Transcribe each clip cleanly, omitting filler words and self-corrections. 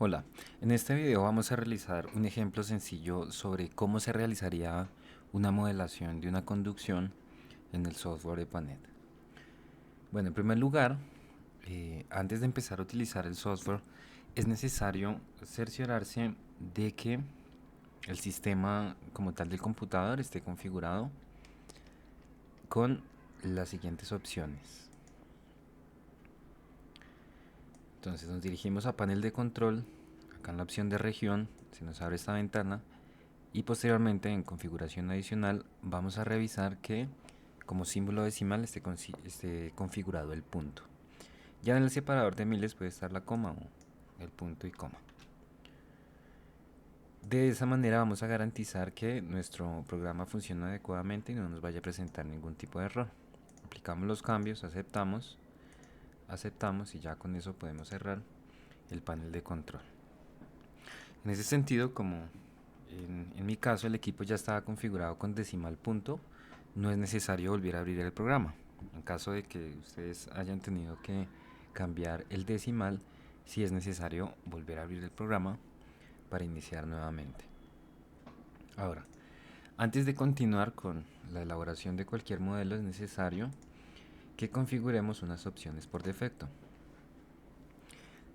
Hola, en este video vamos a realizar un ejemplo sencillo sobre cómo se realizaría una modelación de una conducción en el software EPANET. Bueno, en primer lugar, antes de empezar a utilizar el software, es necesario cerciorarse de que el sistema como tal del computador esté configurado con las siguientes opciones. Entonces nos dirigimos a panel de control, acá en la opción de región se nos abre esta ventana y posteriormente en configuración adicional vamos a revisar que como símbolo decimal esté configurado el punto. Ya en el separador de miles puede estar la coma o el punto y coma. De esa manera vamos a garantizar que nuestro programa funcione adecuadamente y no nos vaya a presentar ningún tipo de error. Aplicamos los cambios, aceptamos y ya con eso podemos cerrar el panel de control. En ese sentido, como en mi caso el equipo ya estaba configurado con decimal punto, no es necesario volver a abrir el programa. En caso de que ustedes hayan tenido que cambiar el decimal, sí es necesario volver a abrir el programa para iniciar nuevamente. Ahora, antes de continuar con la elaboración de cualquier modelo es necesario que configuremos unas opciones por defecto.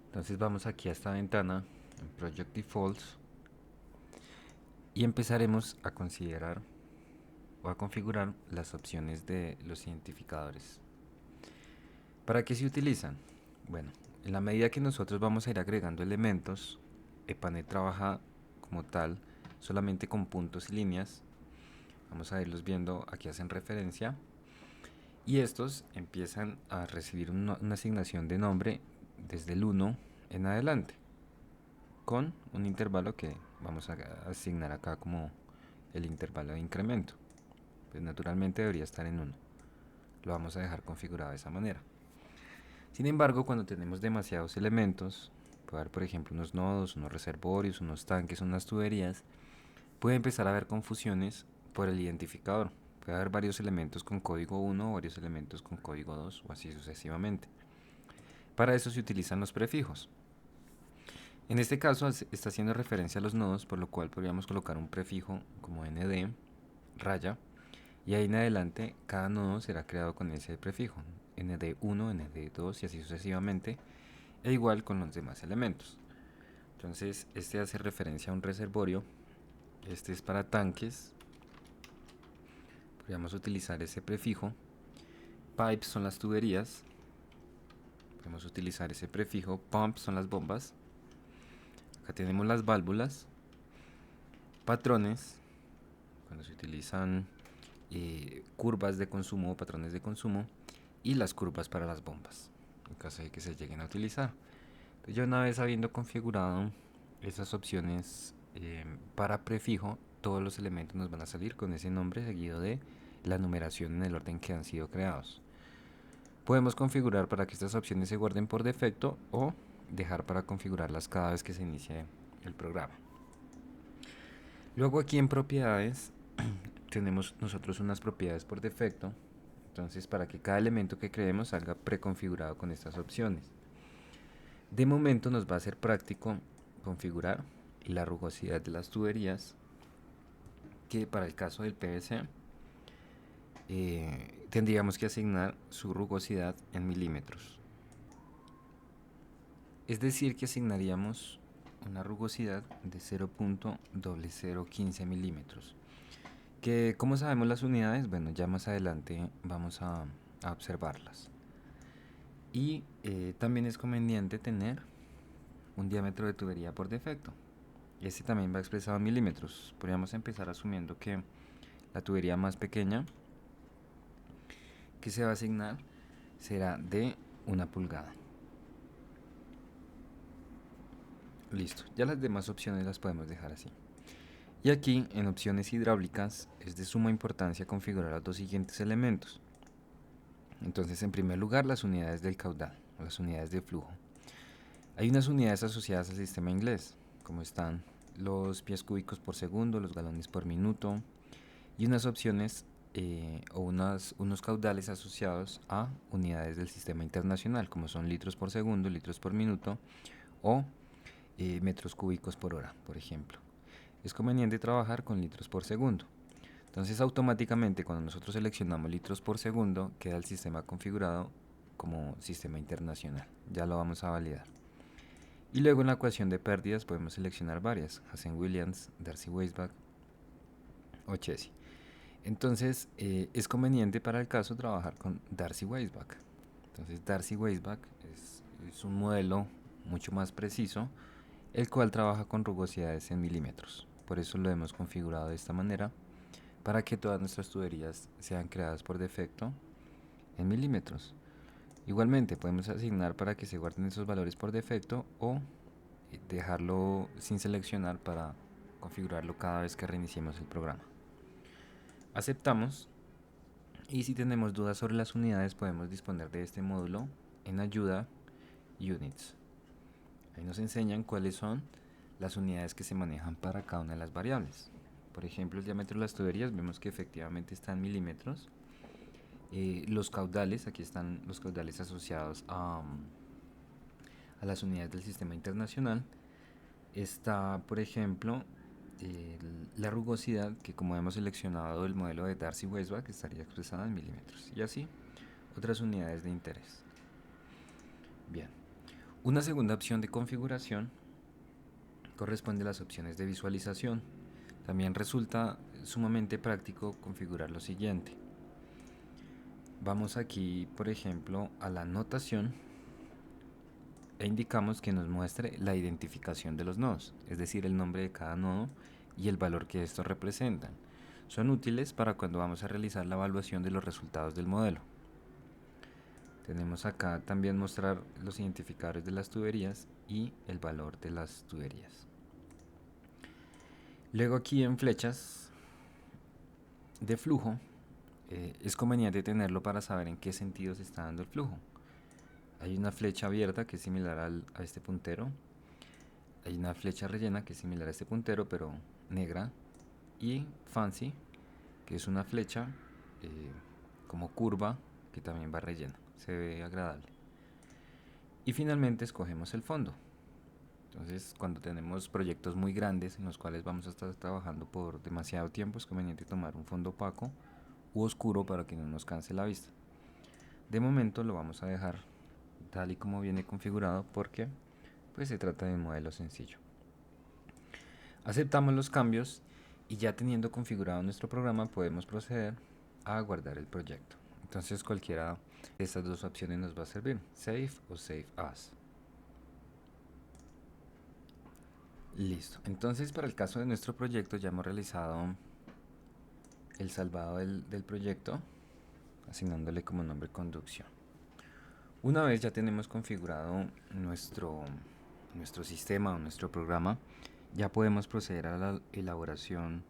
Entonces vamos aquí a esta ventana en Project Defaults y empezaremos a considerar o a configurar las opciones de los identificadores. ¿Para qué se utilizan? Bueno, en la medida que nosotros vamos a ir agregando elementos, EPANET trabaja como tal solamente con puntos y líneas. Vamos a irlos viendo, aquí hacen referencia. Y estos empiezan a recibir una asignación de nombre desde el 1 en adelante, con un intervalo que vamos a asignar acá como el intervalo de incremento. Pues naturalmente debería estar en 1. Lo vamos a dejar configurado de esa manera. Sin embargo, cuando tenemos demasiados elementos, puede haber por ejemplo unos nodos, unos reservorios, unos tanques, unas tuberías, puede empezar a haber confusiones por el identificador. Puede haber varios elementos con código 1 o varios elementos con código 2 o así sucesivamente. Para eso se utilizan los prefijos. En este caso está haciendo referencia a los nodos, por lo cual podríamos colocar un prefijo como nd, raya, y ahí en adelante cada nodo será creado con ese prefijo, nd1, nd2 y así sucesivamente, e igual con los demás elementos. Entonces este hace referencia a un reservorio, este es para tanques, podríamos utilizar ese prefijo. Pipes son las tuberías, podemos utilizar ese prefijo. Pumps son las bombas. Acá tenemos las válvulas. Patrones, cuando se utilizan curvas de consumo o patrones de consumo, y las curvas para las bombas, en caso de que se lleguen a utilizar. Entonces, ya una vez habiendo configurado esas opciones para prefijo, todos los elementos nos van a salir con ese nombre seguido de la numeración en el orden que han sido creados. Podemos configurar para que estas opciones se guarden por defecto o dejar para configurarlas cada vez que se inicie el programa. Luego aquí en propiedades tenemos nosotros unas propiedades por defecto. Entonces para que cada elemento que creemos salga preconfigurado con estas opciones. De momento nos va a ser práctico configurar la rugosidad de las tuberías, que para el caso del PVC tendríamos que asignar su rugosidad en milímetros. Es decir, que asignaríamos una rugosidad de 0.0015 milímetros. Que, ¿cómo sabemos las unidades? Bueno, ya más adelante vamos a observarlas. Y también es conveniente tener un diámetro de tubería por defecto. Este también va expresado en milímetros. Podríamos empezar asumiendo que la tubería más pequeña que se va a asignar será de 1 pulgada. Listo, ya las demás opciones las podemos dejar así. Y aquí en opciones hidráulicas es de suma importancia configurar los dos siguientes elementos. Entonces, en primer lugar, las unidades del caudal, o las unidades de flujo. Hay unas unidades asociadas al sistema inglés, como están los pies cúbicos por segundo, los galones por minuto, y unas opciones o unos caudales asociados a unidades del sistema internacional, como son litros por segundo, litros por minuto, o metros cúbicos por hora, por ejemplo. Es conveniente trabajar con litros por segundo. Entonces automáticamente cuando nosotros seleccionamos litros por segundo queda el sistema configurado como sistema internacional. Ya lo vamos a validar. Y luego en la ecuación de pérdidas podemos seleccionar varias: Hazen-Williams, Darcy-Weisbach o Chessy. Entonces es conveniente para el caso trabajar con Darcy-Weisbach. Entonces Darcy-Weisbach es un modelo mucho más preciso, el cual trabaja con rugosidades en milímetros. Por eso lo hemos configurado de esta manera, para que todas nuestras tuberías sean creadas por defecto en milímetros. Igualmente podemos asignar para que se guarden esos valores por defecto o dejarlo sin seleccionar para configurarlo cada vez que reiniciemos el programa. Aceptamos, y si tenemos dudas sobre las unidades podemos disponer de este módulo en ayuda units. Ahí nos enseñan cuáles son las unidades que se manejan para cada una de las variables. Por ejemplo, el diámetro de las tuberías vemos que efectivamente está en milímetros. Los caudales, aquí están los caudales asociados a las unidades del sistema internacional. Está, por ejemplo, la rugosidad, que como hemos seleccionado el modelo de Darcy-Weisbach, estaría expresada en milímetros. Y así, otras unidades de interés. Bien. Una segunda opción de configuración corresponde a las opciones de visualización. También resulta sumamente práctico configurar lo siguiente. Vamos aquí, por ejemplo, a la notación e indicamos que nos muestre la identificación de los nodos, es decir, el nombre de cada nodo y el valor que estos representan. Son útiles para cuando vamos a realizar la evaluación de los resultados del modelo. Tenemos acá también mostrar los identificadores de las tuberías y el valor de las tuberías. Luego aquí en flechas de flujo, es conveniente tenerlo para saber en qué sentido se está dando el flujo. Hay una flecha abierta que es similar a este puntero. Hay una flecha rellena que es similar a este puntero pero negra. Y fancy, que es una flecha como curva que también va rellena. Se ve agradable. Y finalmente escogemos el fondo. Entonces, cuando tenemos proyectos muy grandes en los cuales vamos a estar trabajando por demasiado tiempo, es conveniente tomar un fondo opaco u oscuro para que no nos canse la vista. De momento lo vamos a dejar tal y como viene configurado porque pues se trata de un modelo sencillo. Aceptamos los cambios y ya teniendo configurado nuestro programa podemos proceder a guardar el proyecto. Entonces cualquiera de estas dos opciones nos va a servir, Save o Save As. Listo, entonces para el caso de nuestro proyecto ya hemos realizado el salvado del proyecto, asignándole como nombre conducción. Una vez ya tenemos configurado nuestro sistema o nuestro programa, ya podemos proceder a la elaboración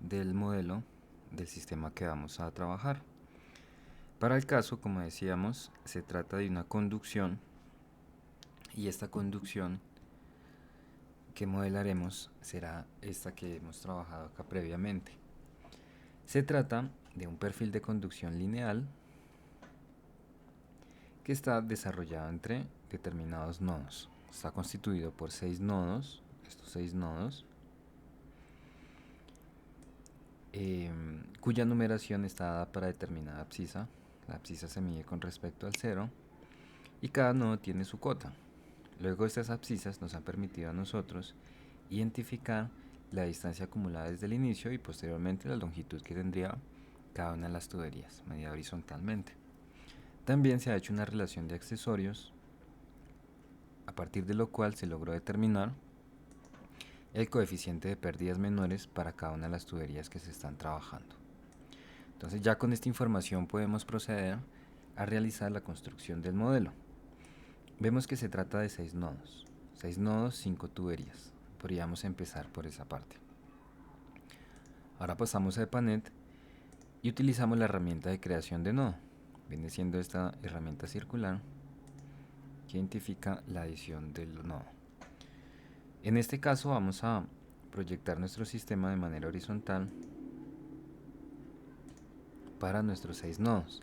del modelo del sistema que vamos a trabajar. Para el caso, como decíamos, se trata de una conducción, y esta conducción que modelaremos será esta que hemos trabajado acá previamente. Se trata de un perfil de conducción lineal que está desarrollado entre determinados nodos. Está constituido por 6 nodos, estos 6 nodos, cuya numeración está dada para determinada abscisa. La abscisa se mide con respecto al 0 y cada nodo tiene su cota. Luego estas abscisas nos han permitido a nosotros identificar la distancia acumulada desde el inicio y posteriormente la longitud que tendría cada una de las tuberías, medida horizontalmente. También se ha hecho una relación de accesorios, a partir de lo cual se logró determinar el coeficiente de pérdidas menores para cada una de las tuberías que se están trabajando. Entonces ya con esta información podemos proceder a realizar la construcción del modelo. Vemos que se trata de 6 nodos. 6 nodos, 5 tuberías. Podríamos empezar por esa parte. Ahora pasamos a EPANET y utilizamos la herramienta de creación de nodo. Viene siendo esta herramienta circular que identifica la adición del nodo. En este caso vamos a proyectar nuestro sistema de manera horizontal para nuestros 6 nodos.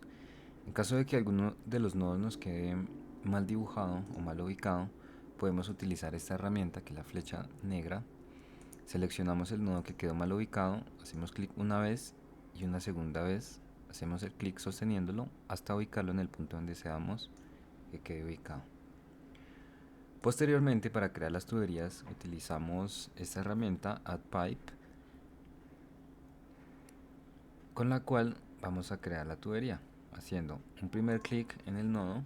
En caso de que alguno de los nodos nos quede mal dibujado o mal ubicado, podemos utilizar esta herramienta que es la flecha negra. Seleccionamos el nodo que quedó mal ubicado, hacemos clic una vez y una segunda vez hacemos el clic sosteniéndolo hasta ubicarlo en el punto donde deseamos que quede ubicado. Posteriormente, para crear las tuberías utilizamos esta herramienta Add Pipe, con la cual vamos a crear la tubería haciendo un primer clic en el nodo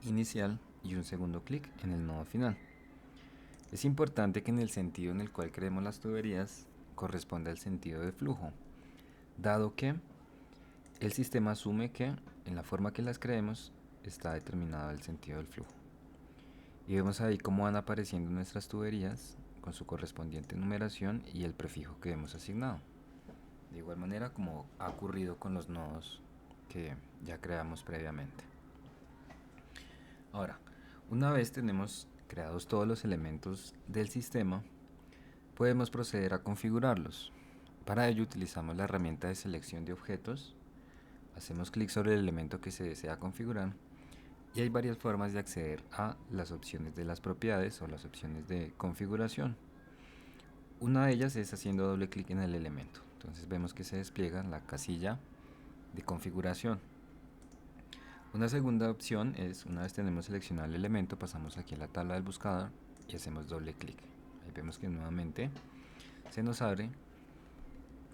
inicial y un segundo clic en el nodo final. Es importante que en el sentido en el cual creemos las tuberías corresponda el sentido de flujo, dado que el sistema asume que en la forma que las creemos está determinado el sentido del flujo. Y vemos ahí cómo van apareciendo nuestras tuberías con su correspondiente numeración y el prefijo que hemos asignado. De igual manera como ha ocurrido con los nodos que ya creamos previamente. Ahora, una vez tenemos creados todos los elementos del sistema, podemos proceder a configurarlos. Para ello utilizamos la herramienta de selección de objetos, hacemos clic sobre el elemento que se desea configurar y hay varias formas de acceder a las opciones de las propiedades o las opciones de configuración. Una de ellas es haciendo doble clic en el elemento. Entonces vemos que se despliega la casilla de configuración. Una segunda opción es, una vez tenemos seleccionado el elemento, pasamos aquí a la tabla del buscador y hacemos doble clic. Ahí vemos que nuevamente se nos abre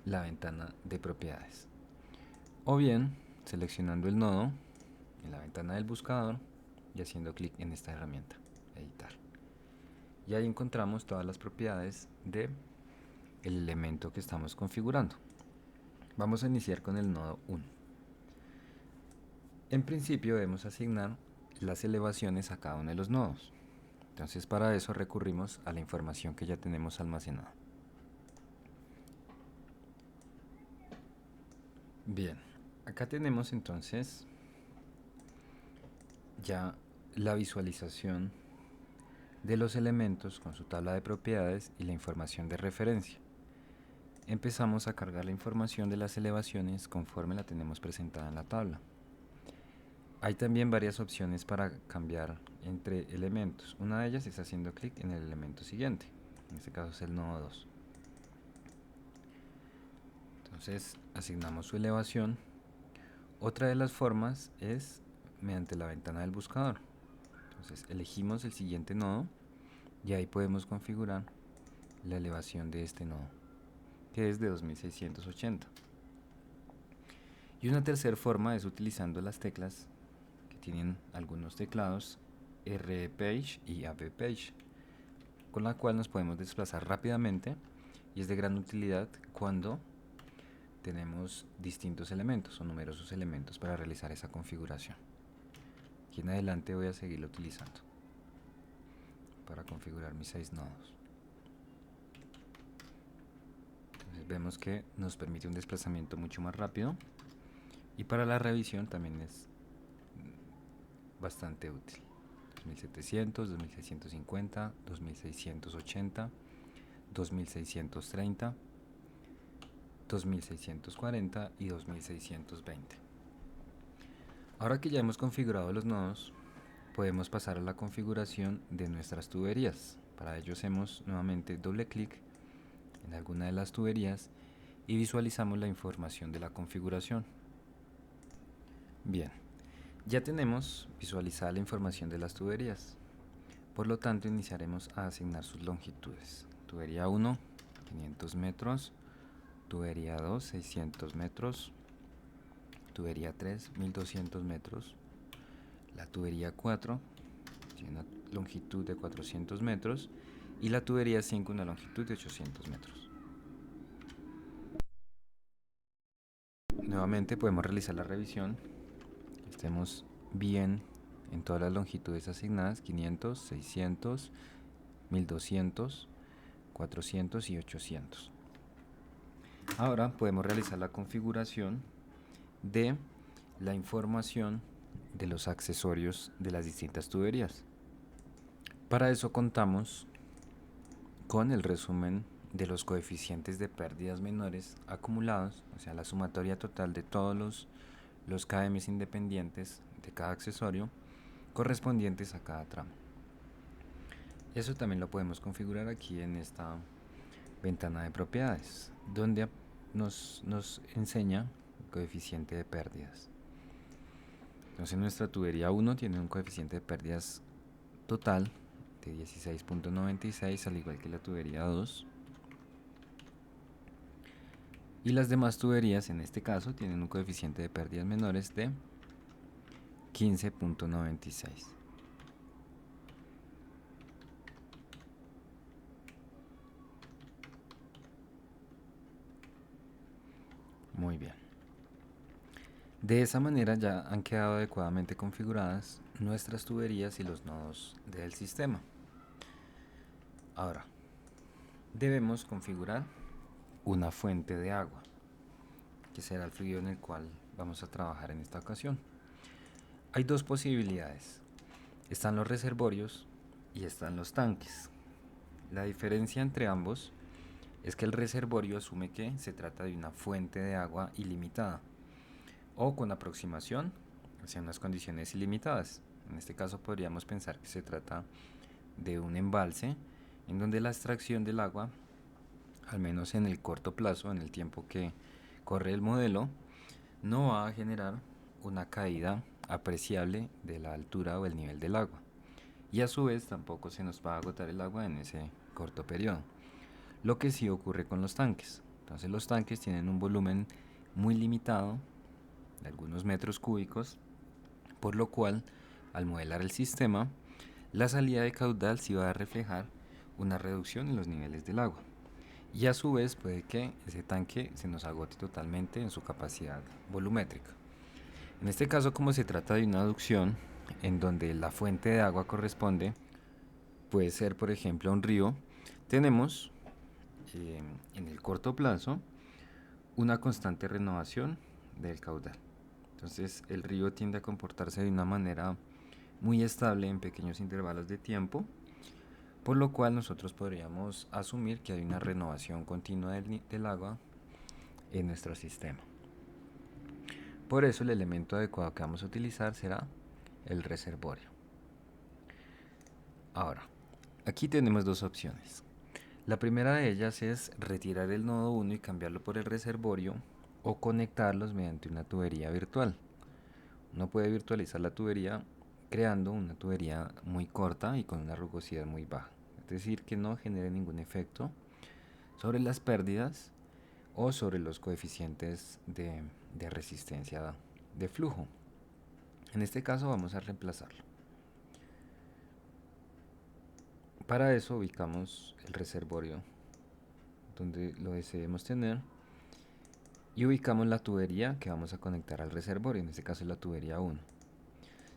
la ventana de propiedades. O bien, seleccionando el nodo en la ventana del buscador y haciendo clic en esta herramienta, editar. Y ahí encontramos todas las propiedades del elemento que estamos configurando. Vamos a iniciar con el nodo 1. En principio debemos asignar las elevaciones a cada uno de los nodos. Entonces para eso recurrimos a la información que ya tenemos almacenada. Bien, acá tenemos entonces ya la visualización de los elementos con su tabla de propiedades y la información de referencia. Empezamos a cargar la información de las elevaciones conforme la tenemos presentada en la tabla. Hay también varias opciones para cambiar entre elementos. Una de ellas es haciendo clic en el elemento siguiente. En este caso es el nodo 2. Entonces asignamos su elevación. Otra de las formas es mediante la ventana del buscador. Entonces elegimos el siguiente nodo y ahí podemos configurar la elevación de este nodo, que es de 2680. Y una tercera forma es utilizando las teclas que tienen algunos teclados RE Page y AB Page, con la cual nos podemos desplazar rápidamente y es de gran utilidad cuando tenemos distintos elementos o numerosos elementos para realizar esa configuración. Aquí en adelante voy a seguirlo utilizando para configurar mis 6 nodos. Entonces vemos que nos permite un desplazamiento mucho más rápido y para la revisión también es bastante útil. 2700, 2650, 2680, 2630, 2640 y 2620. Ahora que ya hemos configurado los nodos, podemos pasar a la configuración de nuestras tuberías. Para ello hacemos nuevamente doble clic en alguna de las tuberías y visualizamos la información de la configuración. Bien, ya tenemos visualizada la información de las tuberías. Por lo tanto, iniciaremos a asignar sus longitudes. Tubería 1, 500 metros. Tubería 2, 600 metros. Tubería 3, 1200 metros. La tubería 4 tiene una longitud de 400 metros. Y la tubería 5 una longitud de 800 metros. Nuevamente podemos realizar la revisión. Estemos bien en todas las longitudes asignadas: 500, 600, 1200, 400 y 800. Ahora podemos realizar la configuración de la información de los accesorios de las distintas tuberías. Para eso contamos con el resumen de los coeficientes de pérdidas menores acumulados, o sea, la sumatoria total de todos los KMs independientes de cada accesorio correspondientes a cada tramo. Eso también lo podemos configurar aquí en esta ventana de propiedades, donde nos enseña el coeficiente de pérdidas. Entonces nuestra tubería 1 tiene un coeficiente de pérdidas total de 16.96, al igual que la tubería 2. Y las demás tuberías, en este caso, tienen un coeficiente de pérdidas menores de 15.96. Muy bien. De esa manera ya han quedado adecuadamente configuradas nuestras tuberías y los nodos del sistema. Ahora, debemos configurar una fuente de agua, que será el fluido en el cual vamos a trabajar en esta ocasión. Hay dos posibilidades. Están los reservorios y están los tanques. La diferencia entre ambos es que el reservorio asume que se trata de una fuente de agua ilimitada o con aproximación hacia unas condiciones ilimitadas. En este caso podríamos pensar que se trata de un embalse en donde la extracción del agua, al menos en el corto plazo, en el tiempo que corre el modelo, no va a generar una caída apreciable de la altura o el nivel del agua, y a su vez tampoco se nos va a agotar el agua en ese corto periodo. Lo que sí ocurre con los tanques. Entonces los tanques tienen un volumen muy limitado de algunos metros cúbicos, por lo cual al modelar el sistema, la salida de caudal sí va a reflejar una reducción en los niveles del agua, y a su vez puede que ese tanque se nos agote totalmente en su capacidad volumétrica. En este caso, como se trata de una aducción en donde la fuente de agua corresponde, puede ser por ejemplo un río, tenemos en el corto plazo una constante renovación del caudal. Entonces el río tiende a comportarse de una manera muy estable en pequeños intervalos de tiempo, por lo cual nosotros podríamos asumir que hay una renovación continua del agua en nuestro sistema. Por eso el elemento adecuado que vamos a utilizar será el reservorio. Ahora, aquí tenemos dos opciones. La primera de ellas es retirar el nodo 1 y cambiarlo por el reservorio, o conectarlos mediante una tubería virtual. Uno puede virtualizar la tubería creando una tubería muy corta y con una rugosidad muy baja, es decir, que no genere ningún efecto sobre las pérdidas o sobre los coeficientes de resistencia de flujo. En este caso vamos a reemplazarlo. Para eso ubicamos el reservorio donde lo deseemos tener y ubicamos la tubería que vamos a conectar al reservorio, en este caso es la tubería 1.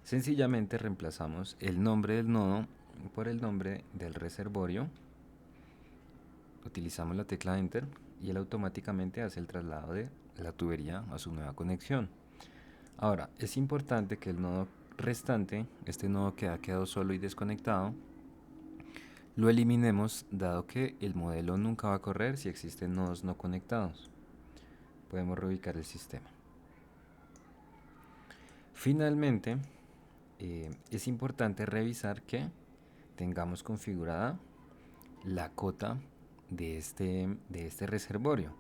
Sencillamente reemplazamos el nombre del nodo por el nombre del reservorio, utilizamos la tecla Enter y él automáticamente hace el traslado de la tubería a su nueva conexión. Ahora, es importante que el nodo restante, este nodo que ha quedado solo y desconectado, lo eliminemos, dado que el modelo nunca va a correr si existen nodos no conectados. Podemos reubicar el sistema. Finalmente, es importante revisar que tengamos configurada la cota de este reservorio,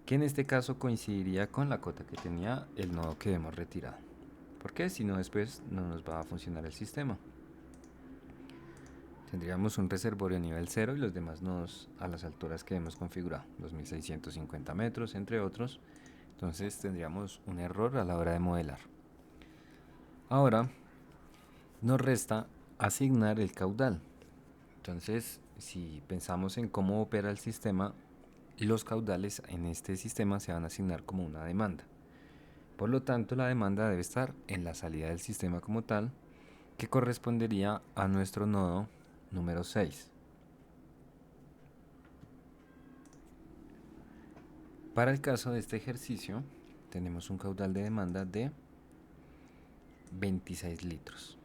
que en este caso coincidiría con la cota que tenía el nodo que hemos retirado, porque si no después no nos va a funcionar el sistema. Tendríamos un reservorio a nivel 0 y los demás nodos a las alturas que hemos configurado, 2650 metros entre otros. Entonces tendríamos un error a la hora de modelar. Ahora nos resta asignar el caudal. Entonces, si pensamos en cómo opera el sistema, los caudales en este sistema se van a asignar como una demanda. Por lo tanto, la demanda debe estar en la salida del sistema como tal, que correspondería a nuestro nodo número 6. Para el caso de este ejercicio, tenemos un caudal de demanda de 26 litros.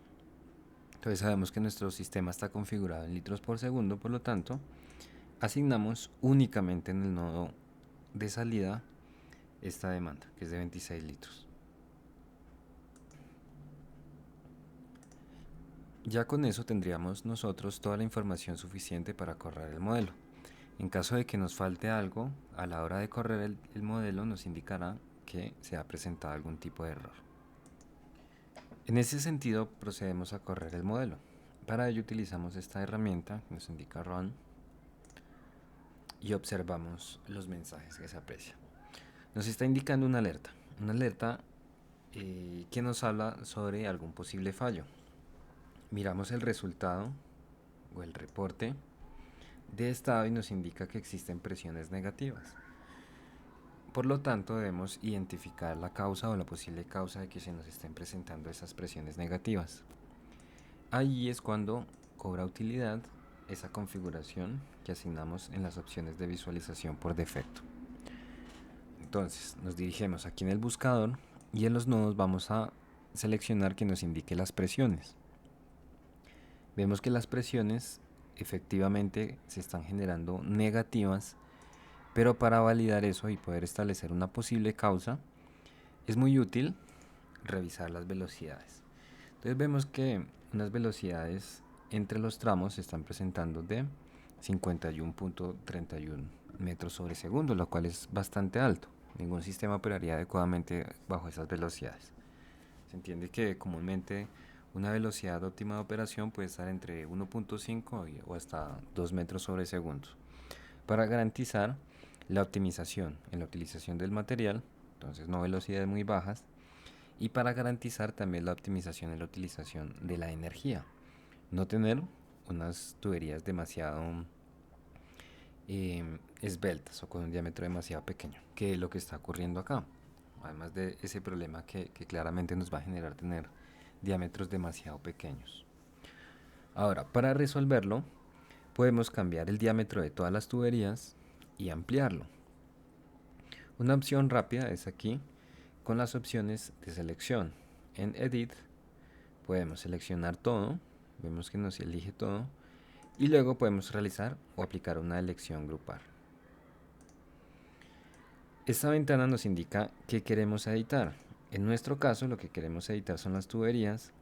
Entonces sabemos que nuestro sistema está configurado en litros por segundo, por lo tanto, asignamos únicamente en el nodo de salida esta demanda, que es de 26 litros. Ya con eso tendríamos nosotros toda la información suficiente para correr el modelo. En caso de que nos falte algo, a la hora de correr el modelo nos indicará que se ha presentado algún tipo de error. En ese sentido procedemos a correr el modelo. Para ello utilizamos esta herramienta que nos indica Run y observamos los mensajes que se aprecian. Nos está indicando una alerta que nos habla sobre algún posible fallo. Miramos el resultado o el reporte de estado y nos indica que existen presiones negativas. Por lo tanto, debemos identificar la causa o la posible causa de que se nos estén presentando esas presiones negativas. Ahí es cuando cobra utilidad esa configuración que asignamos en las opciones de visualización por defecto. Entonces, nos dirigimos aquí en el buscador y en los nodos vamos a seleccionar que nos indique las presiones. Vemos que las presiones efectivamente se están generando negativas, pero para validar eso y poder establecer una posible causa, es muy útil revisar las velocidades. Entonces vemos que unas velocidades entre los tramos se están presentando de 51.31 metros sobre segundo, lo cual es bastante alto. Ningún sistema operaría adecuadamente bajo esas velocidades. Se entiende que comúnmente una velocidad óptima de operación puede estar entre 1.5 o hasta 2 metros sobre segundo. Para garantizar la optimización en la utilización del material, entonces no velocidades muy bajas, y para garantizar también la optimización en la utilización de la energía. No tener unas tuberías demasiado esbeltas o con un diámetro demasiado pequeño, que es lo que está ocurriendo acá. Además de ese problema que claramente nos va a generar tener diámetros demasiado pequeños. Ahora, para resolverlo, podemos cambiar el diámetro de todas las tuberías y ampliarlo. Una opción rápida es aquí con las opciones de selección. En Edit podemos seleccionar todo, vemos que nos elige todo, y luego podemos realizar o aplicar una elección grupal. Esta ventana nos indica qué queremos editar. En nuestro caso lo que queremos editar son las tuberías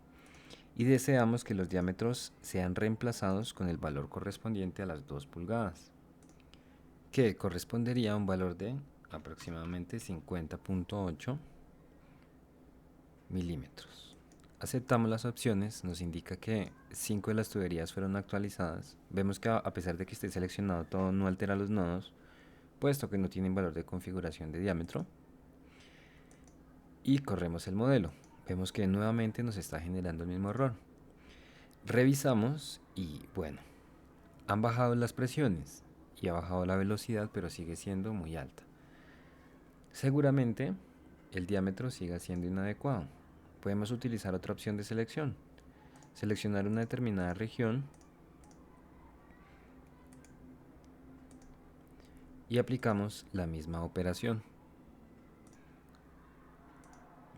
y deseamos que los diámetros sean reemplazados con el valor correspondiente a las 2 pulgadas, que correspondería a un valor de aproximadamente 50.8 milímetros. Aceptamos las opciones, nos indica que 5 de las tuberías fueron actualizadas. Vemos que a pesar de que esté seleccionado todo, no altera los nodos, puesto que no tienen valor de configuración de diámetro. Y corremos el modelo. Vemos que nuevamente nos está generando el mismo error. Revisamos y bueno, han bajado las presiones y ha bajado la velocidad, pero sigue siendo muy alta. Seguramente el diámetro sigue siendo inadecuado. Podemos utilizar otra opción de selección. Seleccionar una determinada región y aplicamos la misma operación.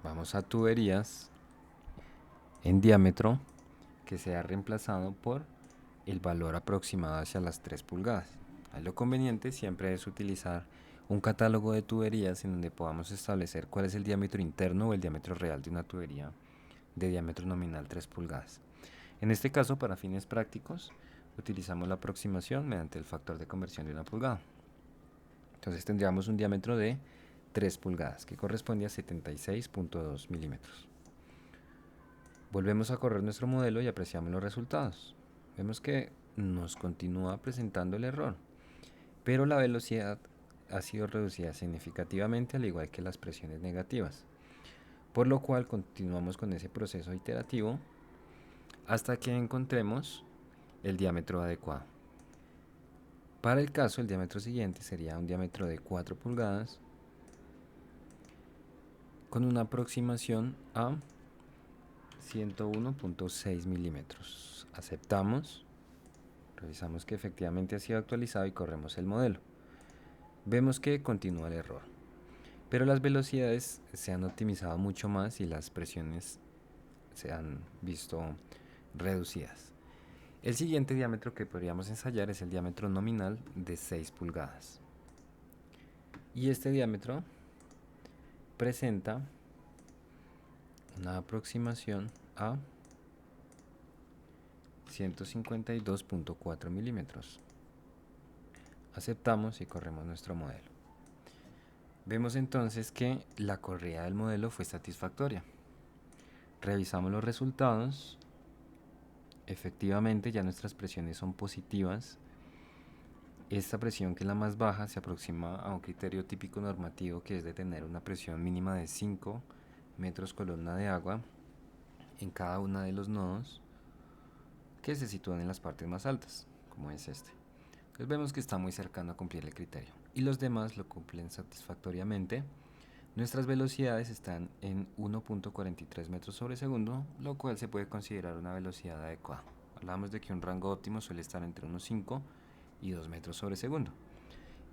Vamos a tuberías en diámetro que sea reemplazado por el valor aproximado hacia las 3 pulgadas. Ahí lo conveniente siempre es utilizar un catálogo de tuberías en donde podamos establecer cuál es el diámetro interno o el diámetro real de una tubería de diámetro nominal 3 pulgadas. En este caso, para fines prácticos, utilizamos la aproximación mediante el factor de conversión de 1 pulgada. Entonces tendríamos un diámetro de 3 pulgadas, que corresponde a 76.2 milímetros. Volvemos a correr nuestro modelo y apreciamos los resultados. Vemos que nos continúa presentando el error, pero la velocidad ha sido reducida significativamente, al igual que las presiones negativas, por lo cual continuamos con ese proceso iterativo hasta que encontremos el diámetro adecuado. Para el caso, el diámetro siguiente sería un diámetro de 4 pulgadas con una aproximación a 101.6 milímetros. Aceptamos, revisamos que efectivamente ha sido actualizado y corremos el modelo. Vemos que continúa el error, pero las velocidades se han optimizado mucho más y las presiones se han visto reducidas. El siguiente diámetro que podríamos ensayar es el diámetro nominal de 6 pulgadas. Y este diámetro presenta una aproximación a 152.4 milímetros. Aceptamos y corremos nuestro modelo. Vemos entonces que la corrida del modelo fue satisfactoria. Revisamos los resultados. Efectivamente ya nuestras presiones son positivas. Esta presión, que es la más baja, se aproxima a un criterio típico normativo, que es de tener una presión mínima de 5 metros columna de agua en cada uno de los nodos, que se sitúan en las partes más altas, como es este. Entonces vemos que está muy cercano a cumplir el criterio, y los demás lo cumplen satisfactoriamente. Nuestras velocidades están en 1.43 metros sobre segundo, lo cual se puede considerar una velocidad adecuada. Hablamos de que un rango óptimo suele estar entre unos 5 y 2 metros sobre segundo,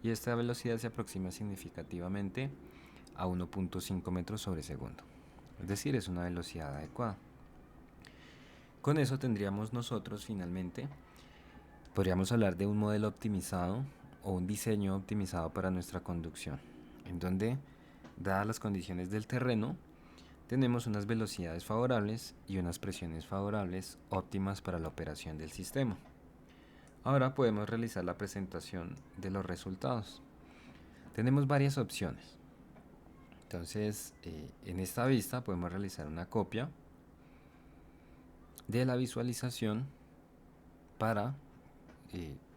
y esta velocidad se aproxima significativamente a 1.5 metros sobre segundo, es decir, es una velocidad adecuada. Con eso tendríamos nosotros finalmente, podríamos hablar de un modelo optimizado o un diseño optimizado para nuestra conducción, en donde, dadas las condiciones del terreno, tenemos unas velocidades favorables y unas presiones favorables óptimas para la operación del sistema. Ahora podemos realizar la presentación de los resultados. Tenemos varias opciones. Entonces, en esta vista podemos realizar una copia de la visualización para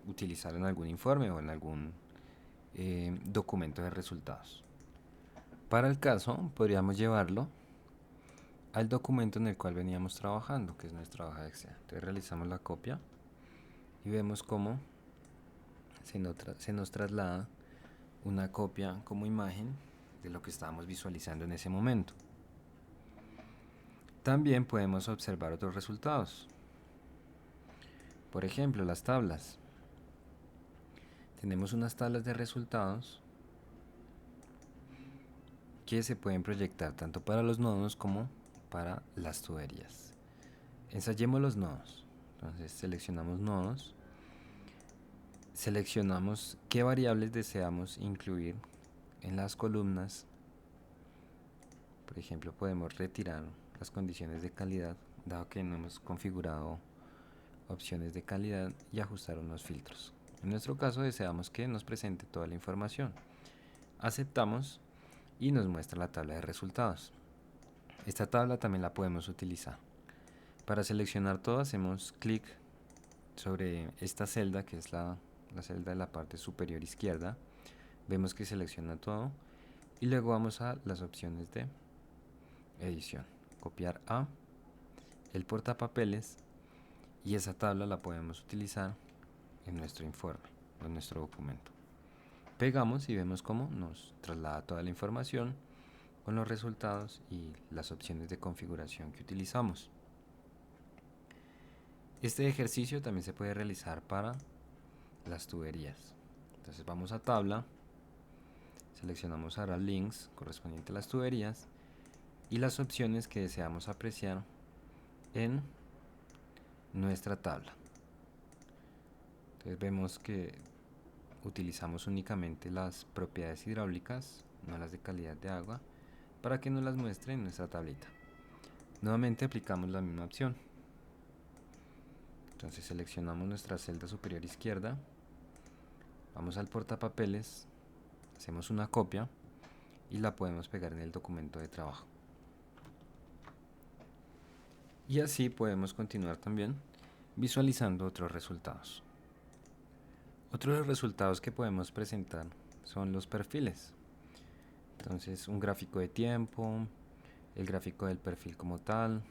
utilizar en algún informe o en algún documento de resultados. Para el caso, podríamos llevarlo al documento en el cual veníamos trabajando, que es nuestra hoja de Excel. Entonces realizamos la copia y vemos cómo se nos traslada una copia como imagen de lo que estábamos visualizando en ese momento. También podemos observar otros resultados. Por ejemplo, las tablas. Tenemos unas tablas de resultados que se pueden proyectar tanto para los nodos como para las tuberías. Ensayemos los nodos. Entonces seleccionamos nodos, seleccionamos qué variables deseamos incluir en las columnas. Por ejemplo, podemos retirar las condiciones de calidad, dado que no hemos configurado opciones de calidad, y ajustar unos filtros. En nuestro caso deseamos que nos presente toda la información. Aceptamos y nos muestra la tabla de resultados. Esta tabla también la podemos utilizar. Para seleccionar todo, hacemos clic sobre esta celda, que es la celda de la parte superior izquierda. Vemos que selecciona todo y luego vamos a las opciones de edición, copiar a el portapapeles, y esa tabla la podemos utilizar en nuestro informe o en nuestro documento. Pegamos y vemos cómo nos traslada toda la información con los resultados y las opciones de configuración que utilizamos. Este ejercicio también se puede realizar para las tuberías. Entonces vamos a tabla, seleccionamos ahora links correspondiente a las tuberías y las opciones que deseamos apreciar en nuestra tabla. Entonces vemos que utilizamos únicamente las propiedades hidráulicas, no las de calidad de agua, para que nos las muestre en nuestra tablita. Nuevamente aplicamos la misma opción. Entonces seleccionamos nuestra celda superior izquierda, vamos al portapapeles, hacemos una copia y la podemos pegar en el documento de trabajo. Y así podemos continuar también visualizando otros resultados. Otros resultados que podemos presentar son los perfiles. Entonces, un gráfico de tiempo, el gráfico del perfil como tal.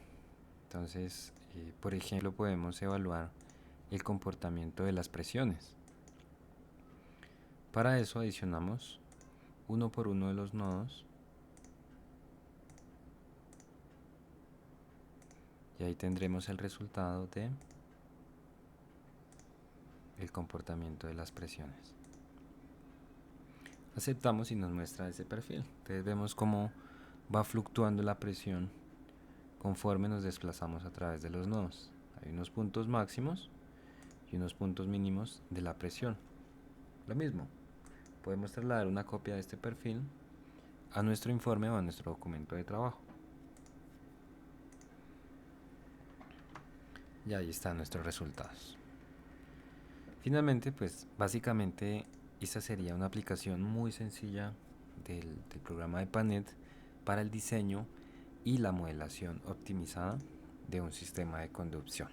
Entonces, por ejemplo, podemos evaluar el comportamiento de las presiones. Para eso adicionamos uno por uno de los nodos y ahí tendremos el resultado de el comportamiento de las presiones. Aceptamos y nos muestra ese perfil. Entonces vemos cómo va fluctuando la presión conforme nos desplazamos a través de los nodos. Hay unos puntos máximos y unos puntos mínimos de la presión. Lo mismo, podemos trasladar una copia de este perfil a nuestro informe o a nuestro documento de trabajo. Y ahí están nuestros resultados. Finalmente, pues básicamente esta sería una aplicación muy sencilla del programa de Panet para el diseño y la modelación optimizada de un sistema de conducción.